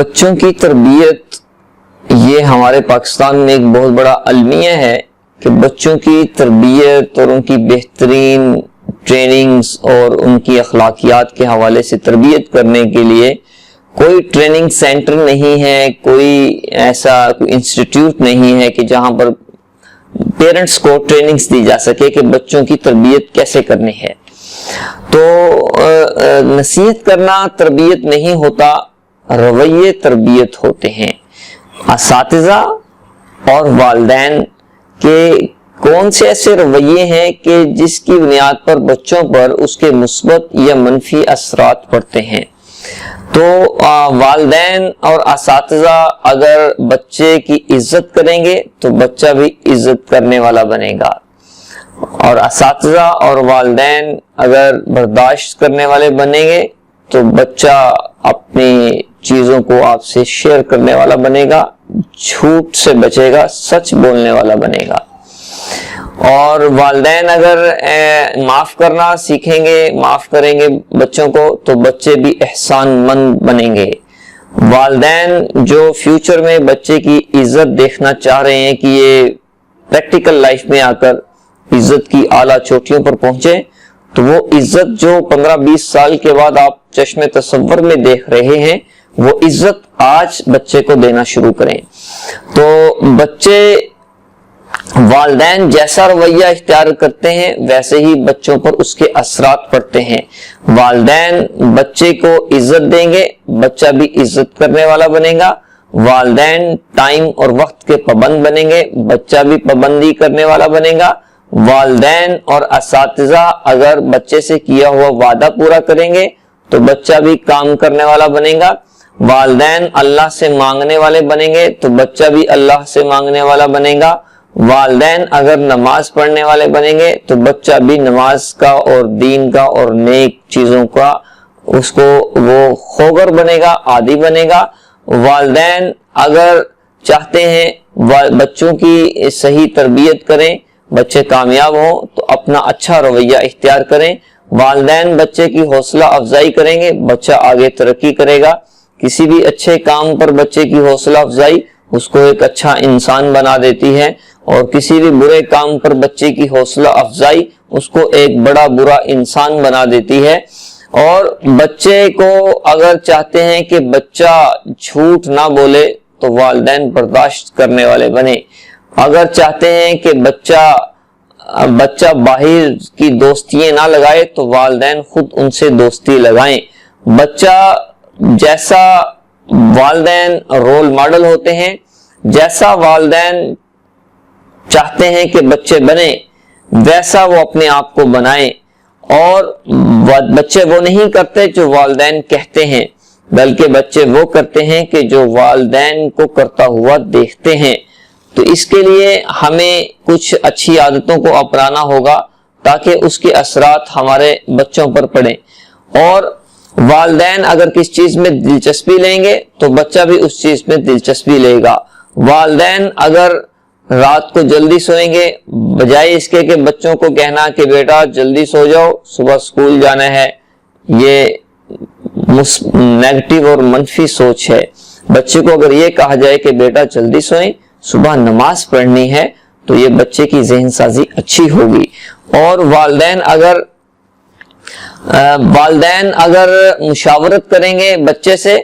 بچوں کی تربیت یہ ہمارے پاکستان میں ایک بہت بڑا المیہ ہے کہ بچوں کی تربیت اور ان کی بہترین ٹریننگز اور ان کی اخلاقیات کے حوالے سے تربیت کرنے کے لیے کوئی ٹریننگ سینٹر نہیں ہے، کوئی ایسا کوئی انسٹیٹیوٹ نہیں ہے کہ جہاں پر پیرنٹس کو ٹریننگز دی جا سکے کہ بچوں کی تربیت کیسے کرنی ہے۔ تو نصیحت کرنا تربیت نہیں ہوتا، رویے تربیت ہوتے ہیں۔ اساتذہ اور والدین کے کون سے ایسے رویے ہیں کہ جس کی بنیاد پر بچوں پر اس کے مثبت یا منفی اثرات پڑتے ہیں۔ تو والدین اور اساتذہ اگر بچے کی عزت کریں گے تو بچہ بھی عزت کرنے والا بنے گا، اور اساتذہ اور والدین اگر برداشت کرنے والے بنیں گے تو بچہ اپنی چیزوں کو آپ سے شیئر کرنے والا بنے گا، جھوٹ سے بچے گا، سچ بولنے والا بنے گا۔ اور والدین اگر معاف کرنا سیکھیں گے، معاف کریں گے بچوں کو، تو بچے بھی احسان مند بنیں گے۔ والدین جو فیوچر میں بچے کی عزت دیکھنا چاہ رہے ہیں کہ یہ پریکٹیکل لائف میں آ کر عزت کی اعلیٰ چوٹیوں پر پہنچے، تو وہ عزت جو 15-20 سال کے بعد آپ چشم تصور میں دیکھ رہے ہیں، وہ عزت آج بچے کو دینا شروع کریں۔ تو بچے والدین جیسا رویہ اختیار کرتے ہیں ویسے ہی بچوں پر اس کے اثرات پڑتے ہیں۔ والدین بچے کو عزت دیں گے، بچہ بھی عزت کرنے والا بنے گا۔ والدین ٹائم اور وقت کے پابند بنیں گے، بچہ بھی پابندی کرنے والا بنے گا۔ والدین اور اساتذہ اگر بچے سے کیا ہوا وعدہ پورا کریں گے تو بچہ بھی کام کرنے والا بنے گا۔ والدین اللہ سے مانگنے والے بنیں گے تو بچہ بھی اللہ سے مانگنے والا بنے گا۔ والدین اگر نماز پڑھنے والے بنیں گے تو بچہ بھی نماز کا اور دین کا اور نیک چیزوں کا اس کو وہ خوگر بنے گا، عادی بنے گا۔ والدین اگر چاہتے ہیں بچوں کی صحیح تربیت کریں، بچے کامیاب ہوں، تو اپنا اچھا رویہ اختیار کریں۔ والدین بچے کی حوصلہ افزائی کریں گے، بچہ آگے ترقی کرے گا۔ کسی بھی اچھے کام پر بچے کی حوصلہ افزائی اس کو ایک اچھا انسان بنا دیتی ہے، اور کسی بھی برے کام پر بچے کی حوصلہ افزائی اس کو ایک بڑا برا انسان بنا دیتی ہے۔ اور بچے کو اگر چاہتے ہیں کہ بچہ جھوٹ نہ بولے تو والدین برداشت کرنے والے بنے۔ اگر چاہتے ہیں کہ بچہ باہر کی دوستیاں نہ لگائے تو والدین خود ان سے دوستی لگائیں۔ بچہ جیسا والدین رول ماڈل ہوتے ہیں، جیسا والدین چاہتے ہیں کہ بچے بنیں ویسا وہ اپنے آپ کو بنائیں۔ اور بچے وہ نہیں کرتے جو والدین کہتے ہیں، بلکہ بچے وہ کرتے ہیں کہ جو والدین کو کرتا ہوا دیکھتے ہیں۔ تو اس کے لیے ہمیں کچھ اچھی عادتوں کو اپنانا ہوگا تاکہ اس کے اثرات ہمارے بچوں پر پڑیں۔ اور والدین اگر کس چیز میں دلچسپی لیں گے تو بچہ بھی اس چیز میں دلچسپی لے گا۔ والدین اگر رات کو جلدی سوئیں گے، بجائے اس کے کہ بچوں کو کہنا کہ بیٹا جلدی سو جاؤ صبح اسکول جانا ہے، یہ نیگیٹو اور منفی سوچ ہے۔ بچے کو اگر یہ کہا جائے کہ بیٹا جلدی سوئیں، صبح نماز پڑھنی ہے، تو یہ بچے کی ذہن سازی اچھی ہوگی۔ اور والدین اگر مشاورت کریں گے بچے سے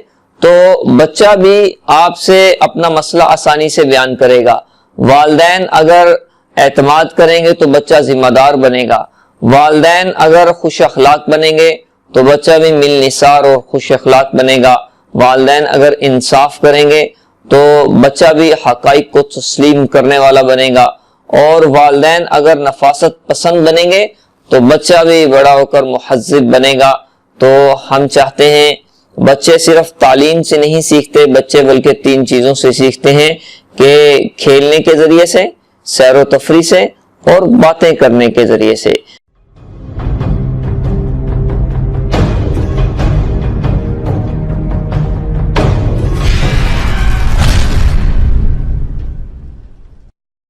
تو بچہ بھی آپ سے اپنا مسئلہ آسانی سے بیان کرے گا۔ والدین اگر اعتماد کریں گے تو بچہ ذمہ دار بنے گا۔ والدین اگر خوش اخلاق بنیں گے تو بچہ بھی مل نثار اور خوش اخلاق بنے گا۔ والدین اگر انصاف کریں گے تو بچہ بھی حقائق کو تسلیم کرنے والا بنے گا۔ اور والدین اگر نفاست پسند بنیں گے تو بچہ بھی بڑا ہو کر مہذب بنے گا۔ تو ہم چاہتے ہیں بچے صرف تعلیم سے نہیں سیکھتے، بچے بلکہ 3 چیزوں سے سیکھتے ہیں، کہ کھیلنے کے ذریعے سے، سیر و تفریح سے، اور باتیں کرنے کے ذریعے سے۔